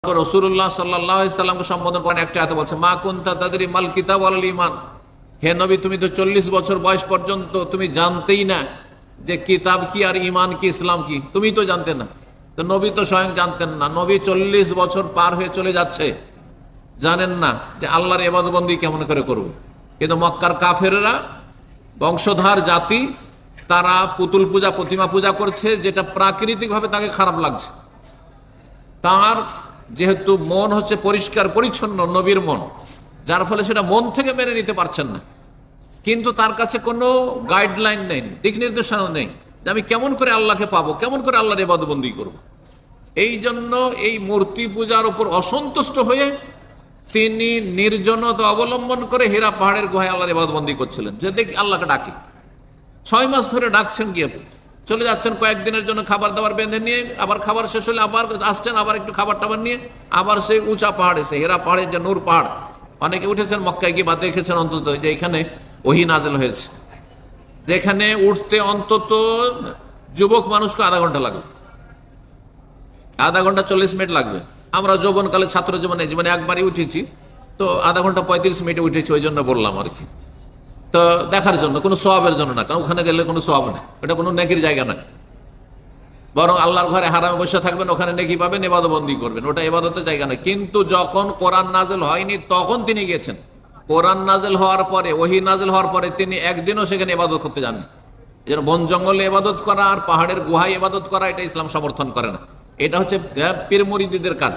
রাসূলুল্লাহ সাল্লাল্লাহু আলাইহি সাল্লামকে সম্বোধন করেন একটা আয়াতে বলছে, মা কুনতা তাদরি মাল কিতাব ওয়াল ঈমান। হে নবী, তুমি তো 40 বছর বয়স পর্যন্ত তুমি জানতেই না যে কিতাব কি আর ঈমান কি, ইসলাম কি, তুমি তো জানতে না। তো নবী তো স্বয়ং জানতেন না। নবী 40 বছর পার হয়ে চলে যাচ্ছে, জানেন না যে আল্লাহর ইবাদত বন্দি কেমন করে করবে। কিন্তু মক্কার কাফেররা, বংশধার জাতি, তারা পুতুল পূজা, প্রতিমা পূজা করছে, যেটা প্রাকৃতিকভাবে তাকে খারাপ লাগছে। তার যেহেতু মন হচ্ছে পরিষ্কার পরিচ্ছন্ন নবীর মন, যার ফলে সেটা মন থেকে মেনে নিতে পারছেন না। কিন্তু তার কাছে কোনো গাইডলাইন নেই, দিক নির্দেশনা নেই যে আমি কেমন করে আল্লাহকে পাবো, কেমন করে আল্লাহর ইবাদতবন্দি করব। এই জন্য এই মূর্তি পূজার উপর অসন্তুষ্ট হয়ে তিনি নির্জনতা অবলম্বন করে হীরা পাহাড়ের গুহায় আল্লাহর ইবাদতবন্দি করছিলেন, যে দেখি আল্লাহকে ডাকি। 6 মাস ধরে ডাকছেন, গিয়ে চলে যাচ্ছেন কয়েকদিনের জন্য খাবার দাবার বেঁধে নিয়ে, আবার খাবার শেষ হলে আবার আসছেন, আবার একটু খাবার টাবার নিয়ে আবার সেই উঁচা পাহাড়ে, সেই হীরা পাহাড়ের যে নূর পাহাড়, অনেকে উঠেছেন মক্কায় গিয়ে বা দেখেছেন অন্তত যে এখানে ওহী নাযিল হয়েছে, যেখানে উঠতে অন্তত যুবক মানুষকে আধা ঘন্টা লাগবে, আধা ঘন্টা 40 মিনিট লাগবে। আমরা যৌবনকালে ছাত্র জীবনে একবারই উঠেছি, তো আধা ঘন্টা 35 মিনিটে উঠেছি, ওই জন্য বললাম আর কি। তো দেখার জন্য, কোনো সওয়াবের জন্য না, কারণ ওখানে গেলে কোনো সওয়াব নেই, এটা কোনো নেকির জায়গা না। বরং আল্লাহর ঘরে হারামে বসে থাকবেন, ওখানে নেকি পাবেন, ইবাদতবন্দি করবেন, ওটা ইবাদতের জায়গা না। কিন্তু যখন কোরআন নাযিল হয়নি তখন তিনি গেছেন। কোরআন নাযিল হওয়ার পরে, ওহী নাযিল হওয়ার পরে তিনি একদিনও সেখানে ইবাদত করতে যাননি। এই জন্য বন জঙ্গলে ইবাদত করা আর পাহাড়ের গুহায় ইবাদত করা, এটা ইসলাম সমর্থন করে না। এটা হচ্ছে পীর মুরিদদের কাজ,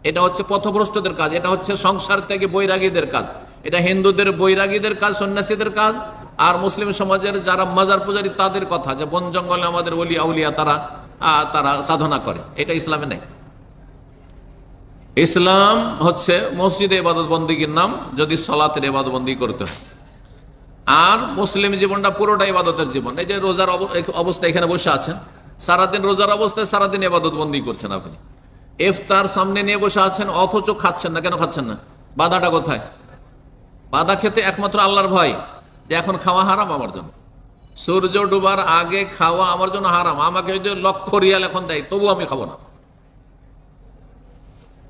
এটা হচ্ছে পথভ্রষ্টদের কাজ, এটা হচ্ছে সংসার থেকে বৈরাগীদের কাজ, এটা হিন্দুদের বৈরাগীদের কাজ, সন্ন্যাসীদের কাজ। আর মুসলিম সমাজের যারা মাজার পূজারী তাদের কথা, যে বন জঙ্গলে আমাদের ওলি আউলিয়া তারা সাধনা করে, এটা ইসলামে নেই। ইসলাম হচ্ছে মসজিদে ইবাদত বন্দিগির নাম, যদি সালাতের ইবাদত বন্দি করতে হয়। আর মুসলিম জীবনটা পুরোটা ইবাদতের জীবন। এই যে রোজার অবস্থা, এখানে বসে আছেন, সারাদিন রোজার অবস্থায় সারাদিন ইবাদত বন্দি করছেন আপনি। ইফতার সামনে নিয়ে বসে আছেন, অথচ খাচ্ছেন না। কেন খাচ্ছেন না? বাধাটা কোথায়? বাধা খেতে একমাত্র আল্লাহর ভয়, যে এখন খাওয়া হারাম আমার জন্য, সূর্য ডুবার আগে খাওয়া আমার জন্য হারাম। আমাকে যদি 1,00,000 রিয়াল এখন দেয়, তবু আমি খাবো না।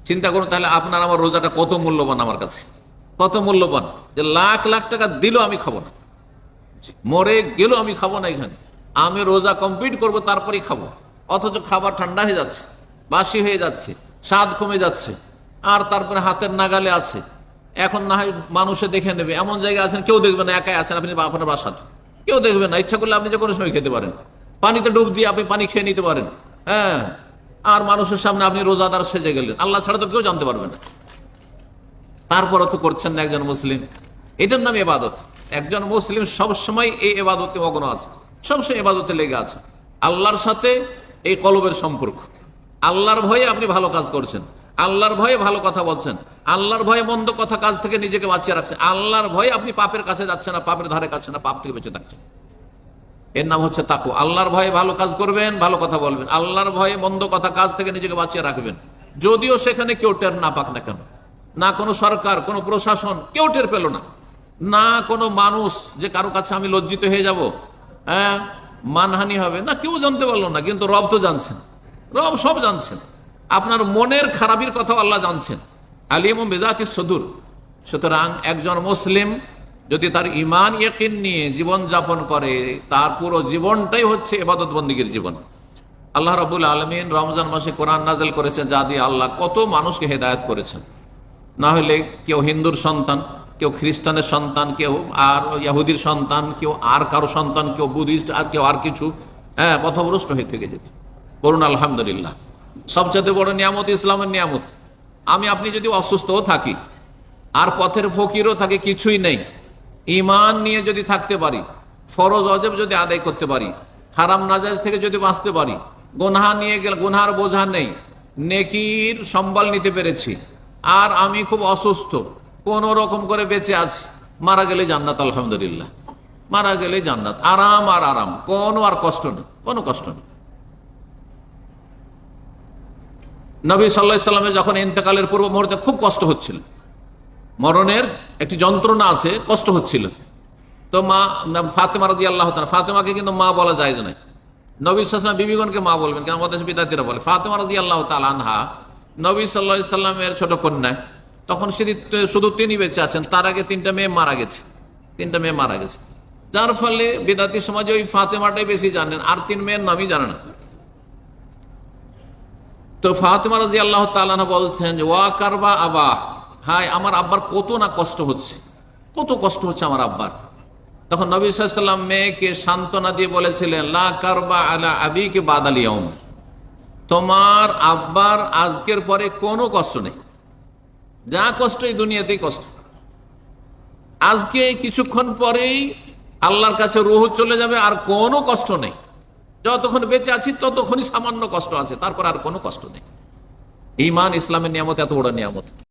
চিন্তা করুন তাহলে আপনার আমার রোজাটা কত মূল্যবান আমার কাছে, কত মূল্যবান, যে লাখ লাখ টাকা দিলেও আমি খাবো না, মরে গেলেও আমি খাবো না। এখানে আমি রোজা কমপ্লিট করব, তারপরেই খাবো। অথচ খাবার ঠান্ডা হয়ে যাচ্ছে, বাসি হয়ে যাচ্ছে, স্বাদ কমে যাচ্ছে, আর তারপরে হাতের নাগালে আছে। এখন না হয় মানুষে দেখে নেবে, এমন জায়গায় আছেন কেউ দেখবে না, একাই আছেন আপনি আপনার বাসাতে, কেউ দেখবে না। ইচ্ছা করলে আপনি যে কোনো সময় খেতে পারেন, পানিতে ডুব দিয়ে আপনি পানি খেয়ে নিতে পারেন। হ্যাঁ, আর মানুষের সামনে আপনি রোজাদার সেজে গেলেন, আল্লাহ ছাড়া তো কেউ জানতে পারবে না। তারপরও তো করছেন না একজন মুসলিম, এটার নাম ইবাদত। একজন মুসলিম সবসময় এই ইবাদতে মগ্ন আছে, সবসময় ইবাদতে লেগে আছে। আল্লাহর সাথে এই কলবের সম্পর্ক, আল্লাহর ভয়ে আপনি ভালো কাজ করছেন, আল্লাহর ভয়ে ভালো কথা বলছেন, আল্লাহর ভয়ে মন্দ কথা কাজ থেকে নিজেকে বাঁচিয়ে রাখছেন, আল্লাহর ভয়ে আপনি পাপের কাছে যাচ্ছেন না, পাপের ধারে কাছে না, পাপ থেকে বেঁচে থাকছেন। এর নাম হচ্ছে তাকওয়া। আল্লাহর ভয়ে ভালো কাজ করবেন, ভালো কথা বলবেন, আল্লাহর ভয়ে মন্দ কথা কাজ থেকে নিজেকে বাঁচিয়ে রাখবেন, যদিও সেখানে কেউ টের না পাক না কেন। না কোনো সরকার, কোনো প্রশাসন কেউ টের পেল না, না কোনো মানুষ যে কারো কাছে আমি লজ্জিত হয়ে যাব, হ্যাঁ মানহানি হবে না, কেউ জানতে পারলো না। কিন্তু রব তো জানছেন, রব সব জানছেন। আপনার মনের খারাপির কথা আল্লাহ জানছেন, আলিমুম বিযাতিস সুদূর। সুতরাং একজন মুসলিম যদি তার ঈমান ইয়াকিন নিয়ে জীবন যাপন করে, তার পুরো জীবনটাই হচ্ছে ইবাদত বন্দেগীর জীবন। আল্লাহ রাব্বুল আলামিন রমজান মাসে কোরআন নাযিল করেছেন, যা দিয়ে আল্লাহ কত মানুষকে হেদায়েত করেছেন। না হলে কেউ হিন্দুর সন্তান, কেউ খ্রিস্টানের সন্তান, কেউ আর ইহুদির সন্তান, কেউ আর কারো সন্তান, কেউ বুদ্ধিস্ট, আর কেউ আর কিছু, হ্যাঁ পথভ্রষ্ট হয়ে থেকে যেত। বলুন আলহামদুলিল্লাহ। সবচেয়ে বড় নিয়ামত ইসলামের নিয়ামত। আমি আপনি যদি অসুস্থও থাকি, আর পথের ফকিরও থাকে, কিছুই নেই, ঈমান নিয়ে যদি থাকতে পারি, ফরজ অজেব যদি আদায় করতে পারি, হারাম নাজায়েজ থেকে যদি বাঁচতে পারি, গুনাহ নিয়ে গেলে গুনার বোঝা নেই, নেকির সম্বল নিতে পেরেছি, আর আমি খুব অসুস্থ, কোন রকম করে বেঁচে আছি, মারা গেলে জান্নাত। আলহামদুলিল্লাহ, মারা গেলে জান্নাত, আরাম আর আরাম, কোনো আর কষ্ট নেই, কোনো কষ্ট নেই। নবী সাল্লাল্লাহু আলাইহি সাল্লামের যখন ইন্তেকালের পূর্ব মুহূর্তে খুব কষ্ট হচ্ছিল, মরণের একটি যন্ত্রণা আছে, কষ্ট হচ্ছিল, তো মা ফাতেমা রাদিয়াল্লাহু তাআলা, ফাতেমাকে কিন্তু মা বলা যায় না, নবী সাল্লাল্লাহু আলাইহি ওয়াসাল্লাম বিবিগণকে মা বলবেন, কেন আমাদের বিদাতিরা বলে। ফাতেমা রাদিয়াল্লাহু তাআলা আনহা নবী সাল্লাল্লাহু আলাইহি সাল্লামের ছোট কন্যা, তখন শুধু তিনি বেঁচে আছেন, তার আগে তিনটা মেয়ে মারা গেছে। যার ফলে বেদাতি সমাজে ওই ফাতেমাটাই বেশি জানেন, আর তিন মেয়ের নামই জানে না। তো ফাতেমা রাদিয়াল্লাহু তাআলা আনহা বলছেন যে ওয়া কারবা আবা, হায় আমার আব্বার কত না কষ্ট হচ্ছে, কত কষ্ট হচ্ছে আমার আব্বার। তখন নবী সাল্লাল্লাহু আলাইহি সাল্লাম মেয়েকে সান্ত্বনা দিয়ে বলেছিলেন, লা কারবা আলা আবিকে বাদাল ইয়াউম, তোমার আব্বার আজকের পরে কোনো কষ্ট নেই, যা কষ্ট এই দুনিয়াতেই কষ্ট। আজকে কিছুক্ষণ পরেই আল্লাহর কাছে রূহ চলে যাবে, আর কোনো কষ্ট নেই। যতক্ষণ বেঁচে আছি ততক্ষণই সামান্য কষ্ট আছে, তারপর আর কোনো কষ্ট নেই। ঈমান ইসলামের নিয়ামত এত বড় নিয়ামত।